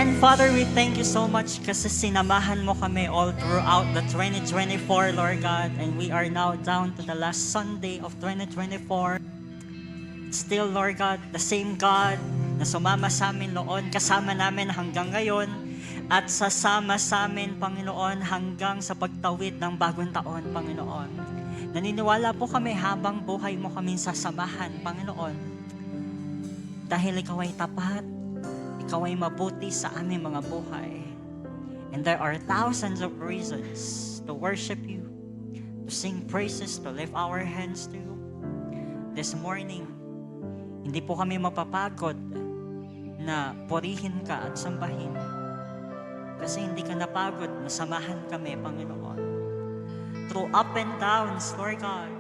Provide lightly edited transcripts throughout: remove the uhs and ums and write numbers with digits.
And Father, we thank you so much kasi sinamahan mo kami all throughout the 2024, Lord God. And we are now down to the last Sunday of 2024. Still, Lord God, the same God na sumama sa amin noon, kasama namin hanggang ngayon, at sasama sa amin, Panginoon, hanggang sa pagtawid ng bagong taon, Panginoon. Naniniwala po kami habang buhay mo kami sasamahan, Panginoon. Dahil ikaw ay tapat, ikaw ay mabuti sa aming mga buhay. And there are thousands of reasons to worship you, to sing praises, to lift our hands to you. This morning, hindi po kami mapapagod na purihin ka at sambahin. Kasi hindi ka napagod na samahan kami, Panginoon. Through up and downs, Lord God,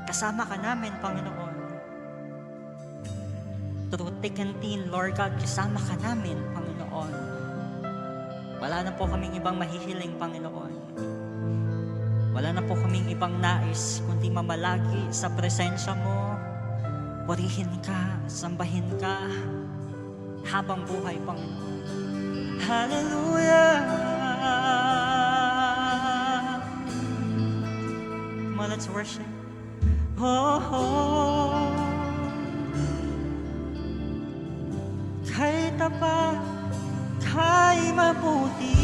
kasama ka namin, Panginoon. Through thick and thin, Lord God, kasama ka namin, Panginoon. Wala na po kaming ibang mahihiling, Panginoon. Wala na po kaming ibang nais, kundi mamalagi sa presensya mo. Purihin ka, sambahin ka, habang buhay, Panginoon. Hallelujah! Come on, let's worship. Oh, oh. Kay tapat, kay mabuti.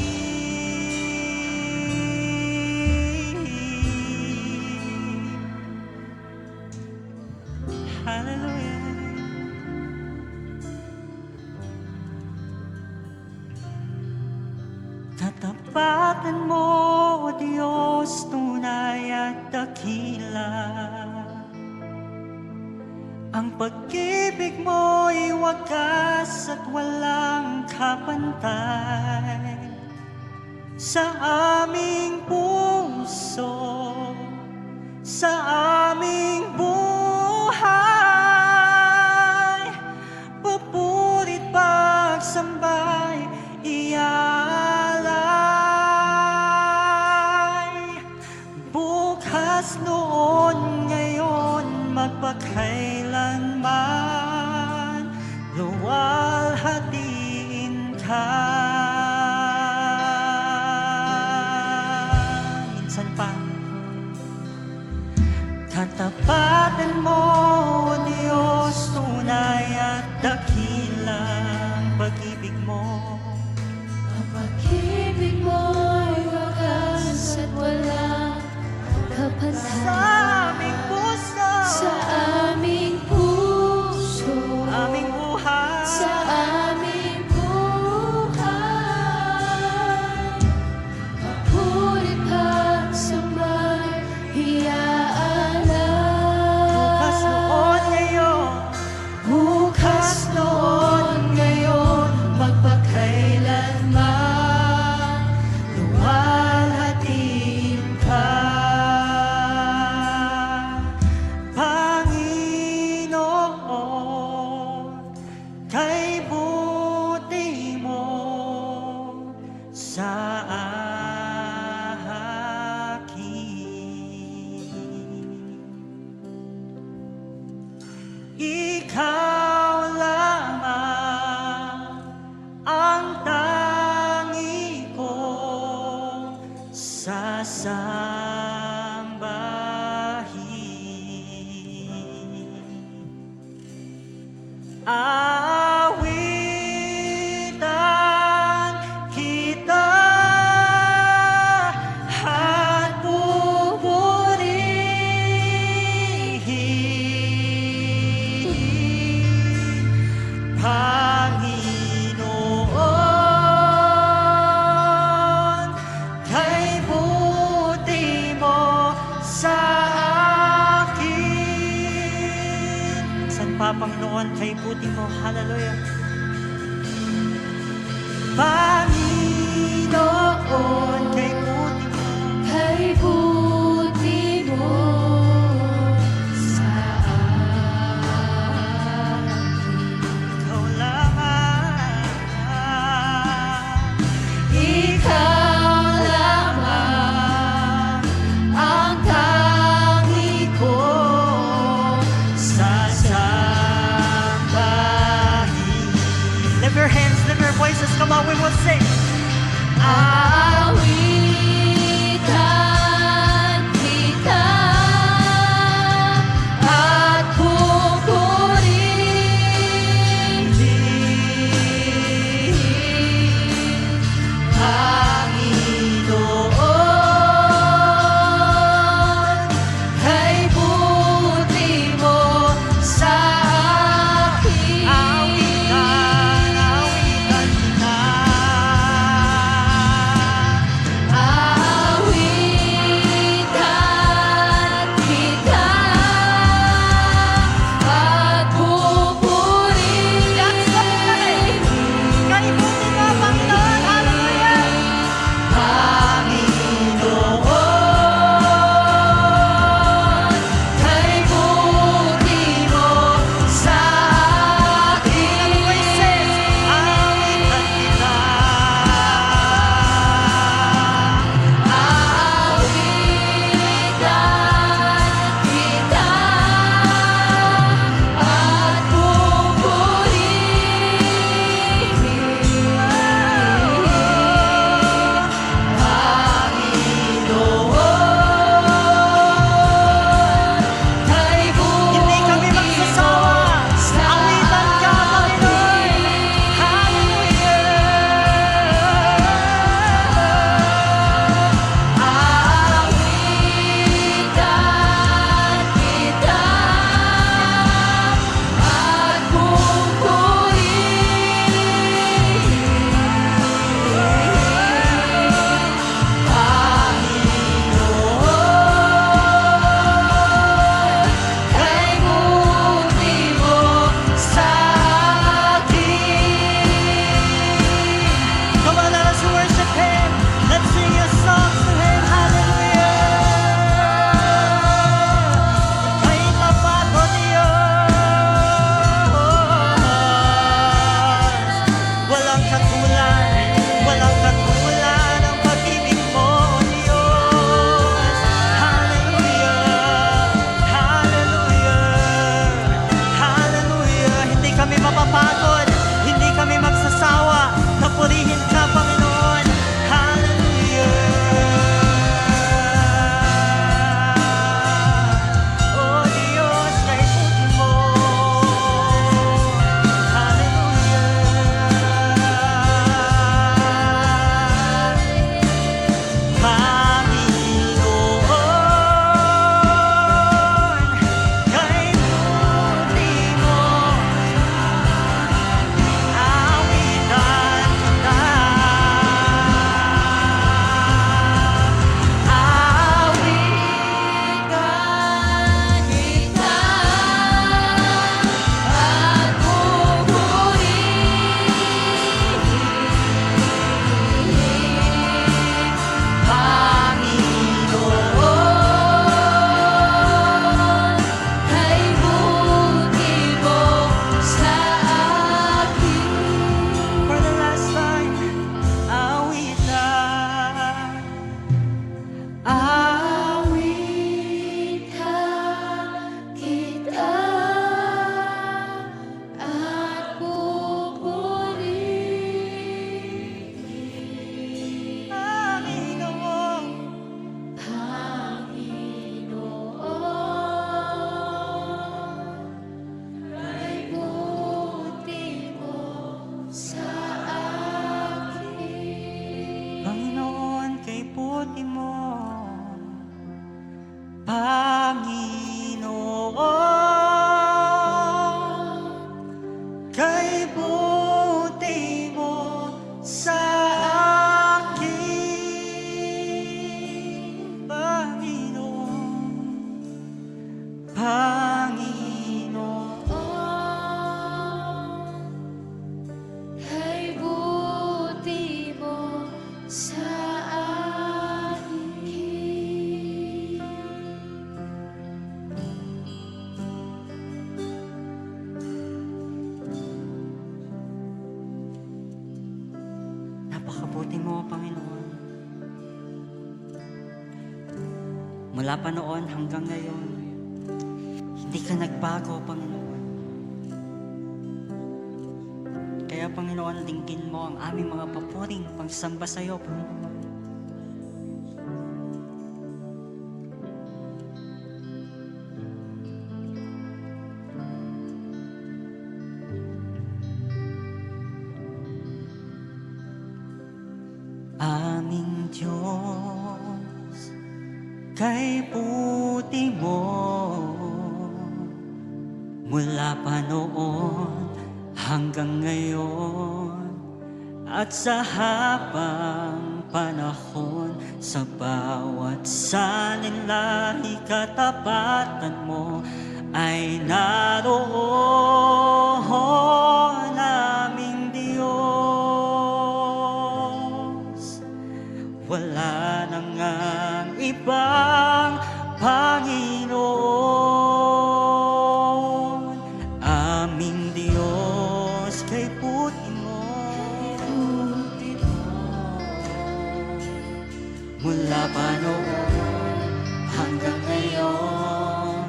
Hallelujah. Katapatan mo, O Diyos, tunay at dakila. Ang pag-ibig mo'y wagas at walang kapantay. Sa aming puso, sa aming buhay, papurit pagsambay, ialay. Bukas, noon, ngayon, magpakailanman, luwalhatiin ka. Minsan pa, katapatan mo, O Diyos, tunay at dakilang pag-ibig mo. Ang pag-ibig mo'y wagas at walang kapantay. Sa aming puso, Sa aming puso, aming buhay, sa aming buhay, mapurit pagsambay, bukas noon iaalay. ngayon, Bukas noon, ngayon, magpakailanman, luwalhatiin ka. voices, come on, we will sing. Aawitan kita at pupurihin, Panginoon, kay buti mo sa akin. Awitan kita. Aawitan kita at pupurihin, Kay buti mo, Panginoon. Hallelujah. Panginoon, kay buti mo sa akin. Voices, awitan kita. Aawitan kita at pupurihin, Panginoon, kay Hindi kami buti mo magsasawa. sa Awitan ka, Panginoon. Hallelujah. Aawitan kita at pupurihin, Panginoon, kay buti mo sa akin. Come on, let us worship Him. Let's sing His songs to Him. Hallelujah. Kay tapat o Diyos. Walang katulad, walang katulad ang pag-ibig mo, O Diyos. Hallelujah. Hallelujah. Hallelujah. Hindi kami mapapagod, hindi kami magsasawa na purihin ka, Panginoon. Hallelujah. O Diyos, kay buti mo. Hallelujah. Panginoon, kay buti mo. Awitan kita. Aawitan kita at pupurihin, Panginoon, kay buti mo sa akin. For the last time, awitan. Aawitan kita at pupurihin, Panginoon. Panginoon, kay buti mo sa akin. Panginoon, kay buti mo. Panginoon, kay buti mo sa akin. Panginoon, Panginoon. Kay buti mo sa akin. Napakabuti mo, Panginoon. Mula pa noon hanggang ngayon, hindi ka nagbago, Panginoon. Kaya Panginoon, dinggin mo ang aming mga papuring pagsamba sa iyo, Panginoon. Aming Diyos, kay puti mo mula pa noon hanggang ngayon at sa habang panahon, sa bawat sanlilahi katapatan mo ay naroon, aming Diyos. Wala nang ang ibang Panginoon, aming Diyos, kay puti mo mula pa noon hanggang ngayon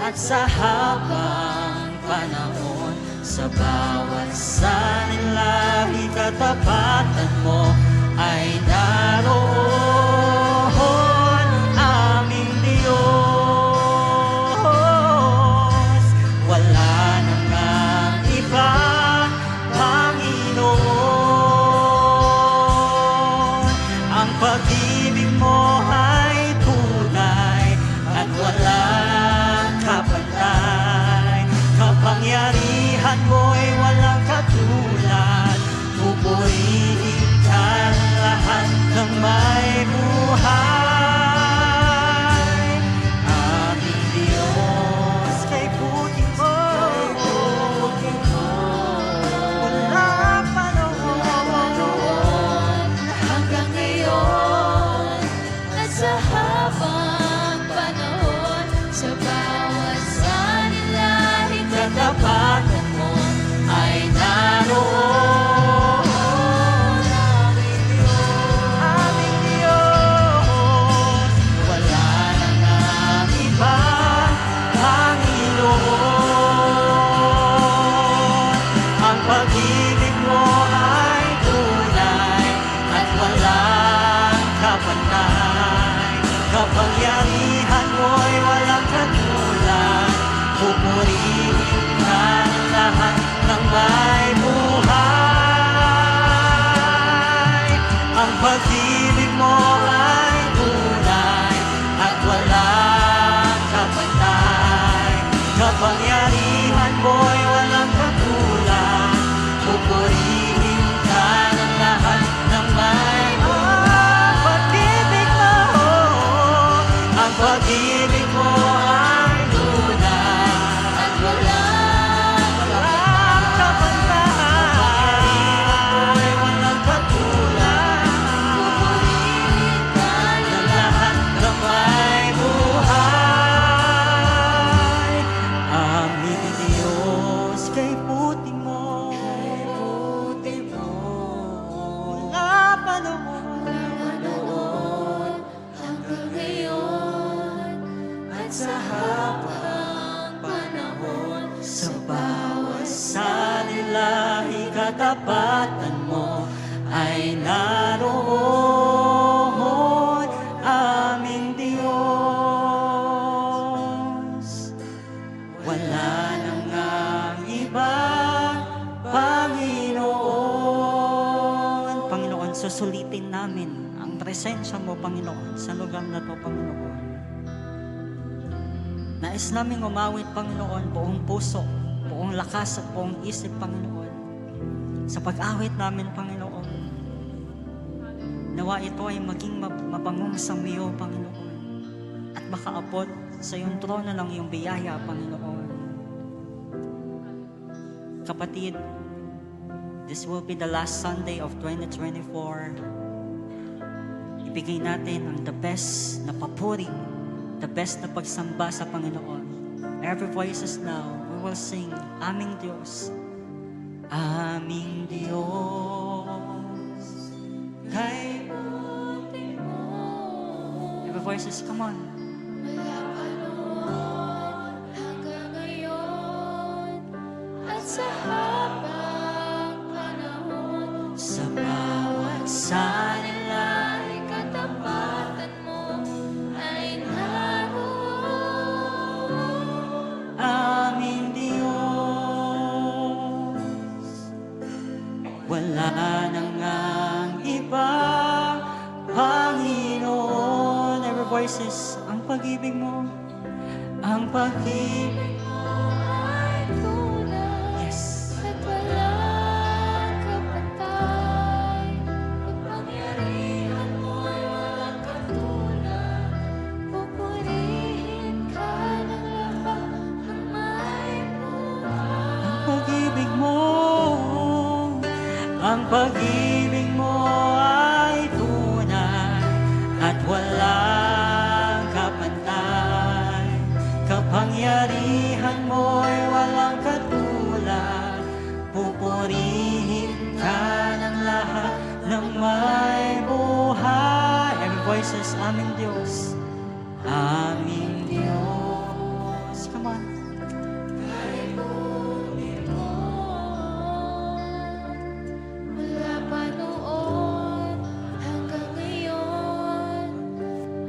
at sa habang panahon, sa bawat sanlilahi katapatan mo ay naroon, aming Diyos. Wala nang ang ibang Panginoon. Ang pag-ibig mo ay tunay at walang kapantay. Kapangyarihan mo'y walang katulad. Pupurihin ka ng lahat ng may buhay. Aming Diyos, kay puti mo mula pa noon hanggang ngayon at sa habang panahon, sa bawat sanlilahi katapatan mo ay naroon, aming Diyos. Wala nang ang ibang Panginoon. Ang pag-ibig mo ay tunay at walang kapantay. Kapangyarihan mo'y walang katulad. Pupurihin ka ng lahat ng may buhay. Ang pag-ibig mo ay tunay at walang kapantay. Kapangyarihan mo'y walang katulad. Pupurihin ka ng lahat ng may buhay. Ang pag-ibig mo ay tunay at walang kapantay. Mo'y walang katulad. pupurihin ka Ng lahat ng may buhay. Aming Diyos, kay puti mo mula pa noon hanggang ngayon at sa habang panahon, sa bawat sanlilahi katapatan mo ay naroon, aming Diyos. Wala nang ang ibang Panginoon. Panginoon, susulitin namin ang presensya mo, Panginoon, sa lugar na to, Panginoon. Nais naming umawit, Panginoon, buong puso, buong lakas at buong isip, Panginoon. Sa pag-awit namin, Panginoon, nawa ito ay maging mabangong sa iyo, Panginoon, at makaabot sa iyong trono ng iyong biyaya, Panginoon. Kapatid, this will be the last Sunday of 2024. Ibigay natin ang the best na papuri, the best na pagsamba sa Panginoon. Every voices now, we will sing, aming Diyos, aming Diyos, kay puti mo every voices, come on. mula pa noon hanggang ngayon at sa habang panahon. wala nang ang ibang Panginoon. Every voices, ang pag-ibig mo, ang pag-ibig. ay tunay Yes. at walang kapantay. Kapangyarihan mo'y walang katulad. Pupurihin ka ng lahat ng may buhay. Ang pag-ibig mo, ang pag-ibig mo ay tunay at walang kapantay. Kapangyarihan mo'y walang katulad. Pupurihin ka ng lahat ng may buhay. Every voices, aming Diyos, aming Diyos. Come on. Mula pa noon hanggang ngayon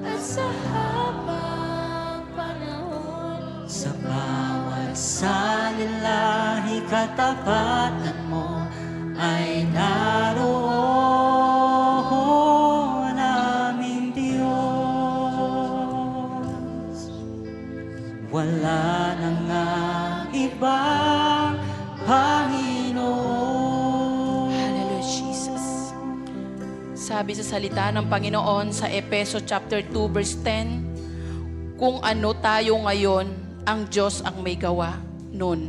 at sa habang panahon. Sa bawat salilahi katapatan mo ay naroon aming Diyos. Wala nang ang ibang Panginoon. Hallelujah, Jesus. Sabi sa salita ng Panginoon sa Efeso chapter 2 verse 10, kung ano tayo ngayon, ang Diyos ang may gawa nun.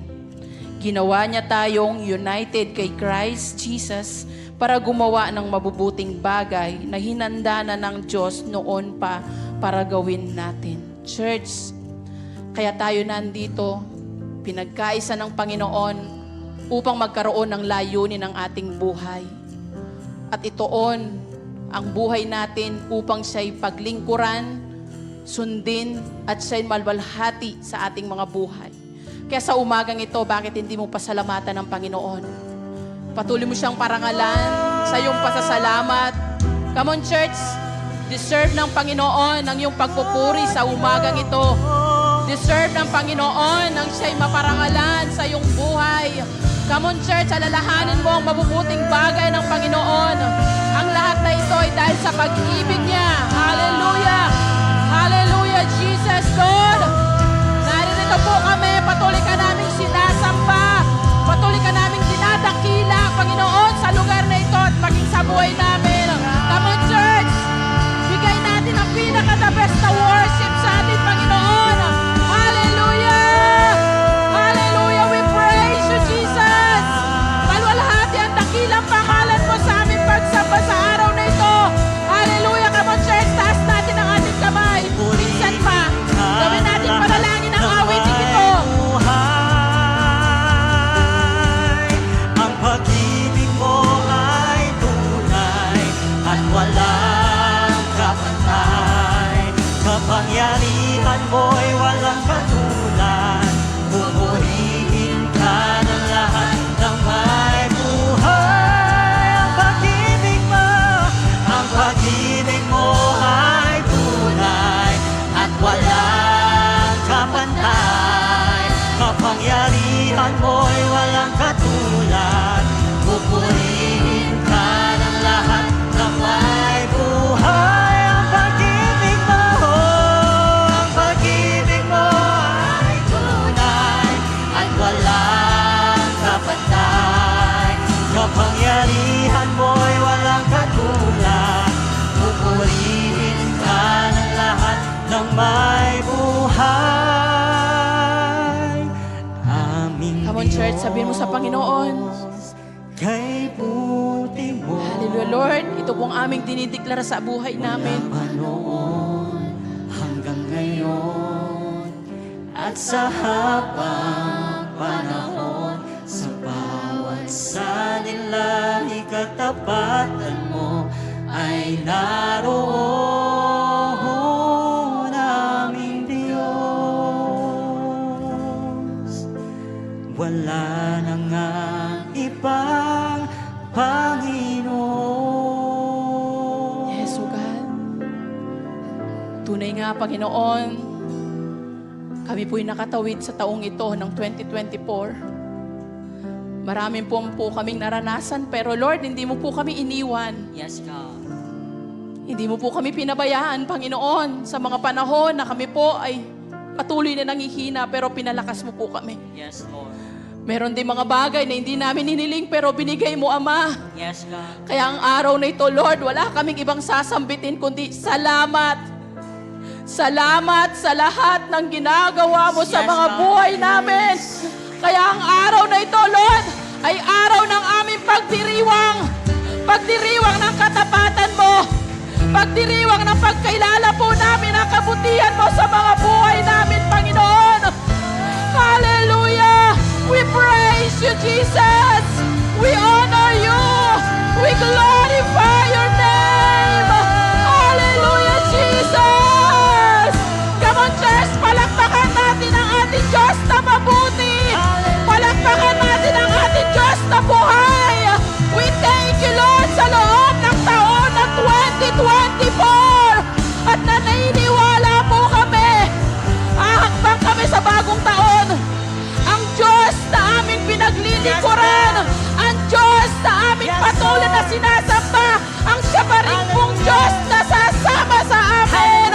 Ginawa niya tayong united kay Christ Jesus para gumawa ng mabubuting bagay na hinanda na ng Diyos noon pa para gawin natin. Church, kaya tayo nandito, pinagkaisa ng Panginoon upang magkaroon ng layunin ng ating buhay. At itoon ang buhay natin upang siya'y paglingkuran, sundin, at siya'y malwalhati sa ating mga buhay. Kaya sa umagang ito, bakit hindi mo pasalamatan ng Panginoon? Patuloy mo siyang parangalan sa iyong pasasalamat. Come on, church! Deserve ng Panginoon ang iyong pagpupuri sa umagang ito. Deserve ng Panginoon ang siya'y maparangalan sa iyong buhay. Come on, church, alalahanin mo ang mabubuting bagay ng Panginoon. Ang lahat na ito ay dahil sa pag-ibig niya. Hallelujah! Hallelujah, Jesus, Lord! Naririto po kami, patuloy ka naming sinasamba. Patuloy ka naming dinadakila, Panginoon, sa lugar na ito at maging sa buhay namin. Come on, church! Bigay natin ang pinaka-the best na worship sa ating Panginoon. Hallelujah! Hallelujah! We praise you, Jesus! Malwalhati ang dakilang pangalan mo sa aming pagsamba sa araw na ito. Hallelujah! Come on, church! Taas natin ang ating kamay. Minsan pa, gawin natin panalangin ang awiting ito. Ang pag-ibig mo ay tunay at walang kapantay. Kapangyarihan mo'y walang katulad. Pupurihin ka ng lahat ng may buhay. Ang pag-ibig mo ay tunay at walang kapantay. Kapangyarihan mo'y walang katulad. Pupurihin ka ng lahat ng may buhay. Ang pag-ibig mo ay tunay at walang kapantay. Kapangyarihan mo'y walang katulad. Pupurihin ka ng lahat ng may buhay. Aming Come on, church, sabihin mo sa Panginoon. kay buti mo. Hallelujah, Lord. Ito pong aming dinideklara sa buhay namin. Mula noon hanggang ngayon at sa habang panahon, sa bawat sanilahi katapatan mo ay naroon aming Diyos. Wala nang ang ibang Panginoon. Yes, O God. Tunay nga, Panginoon, kami po'y nakatawid sa taong ito ng 2024. Maraming po kaming naranasan, pero Lord, hindi mo po kami iniwan. Yes, God. Hindi mo po kami pinabayaan, Panginoon, sa mga panahon na kami po ay patuloy na nangihina, pero pinalakas mo po kami. Yes, Lord. Meron din mga bagay na hindi namin hiniling, pero binigay mo, Ama. Yes, God. Kaya ang araw na ito, Lord, wala kaming ibang sasambitin, kundi salamat. Salamat sa lahat ng ginagawa mo sa Yes, mga God. buhay namin. Kaya ang araw na ito, Lord, ay araw ng aming pagdiriwang. Pagdiriwang ng katapatan mo. Pagdiriwang ng pagkailala po namin ang kabutihan mo sa mga buhay namin, Panginoon. Hallelujah! We praise you, Jesus! We honor you! We glorify your name! Hallelujah, Jesus! Come on, church! Palakpakan natin ang ating Diyos na mabuti! Palakpakan natin ang ating Diyos na buhay! We thank you, Lord, sa loob ng taon ng 2024! At naniniwala po kami, ahakbang kami sa bagong taon. Ang Diyos na aming pinaglilingkuran, ang Diyos na aming patuloy na sinasamba, ang siya pa rin pong Diyos na sasama sa amin.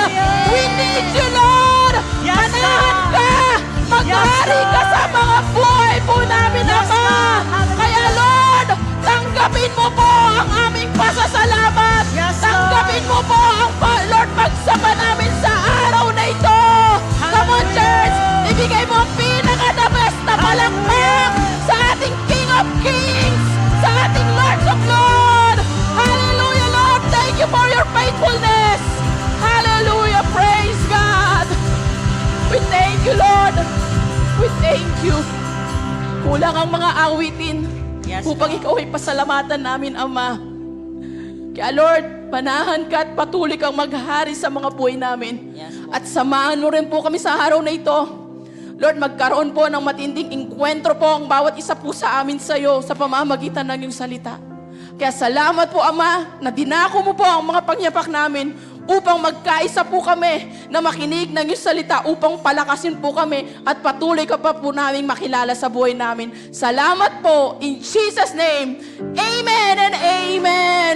We need you, Lord. Yes, Manahan ka. Maghari ka sa mga buhay po namin, Ama. Kaya, Lord, tanggapin mo po ang aming pasasalamat. Yes, Lord. Tanggapin mo po ang Lord pagsama namin sa araw na ito. Come on, church. Ibigay mo ang pinaka-the best na palakpak sa ating King of Kings, sa ating Lord of Lords. Hallelujah, Lord. Thank you for your faithfulness. Hallelujah. Praise God. We thank you, Lord. We thank you. Kulang ang mga awitin Yes, upang Lord. ikaw ay pasalamatan namin, Ama. Kaya Lord, panahan ka at patuloy kang maghari sa mga buhay namin. Yes, Lord. At samahan mo rin po kami sa araw na ito. Lord, magkaroon po ng matinding enkwentro po ang bawat isa po sa amin sa iyo sa pamamagitan ng iyong salita. Kaya salamat po, Ama, na dinako mo po ang mga pangyapak namin upang magkaisa po kami na makinig ng iyong salita upang palakasin po kami at patuloy ka pa po namin makilala sa buhay namin. Salamat po. In Jesus' name, Amen and Amen.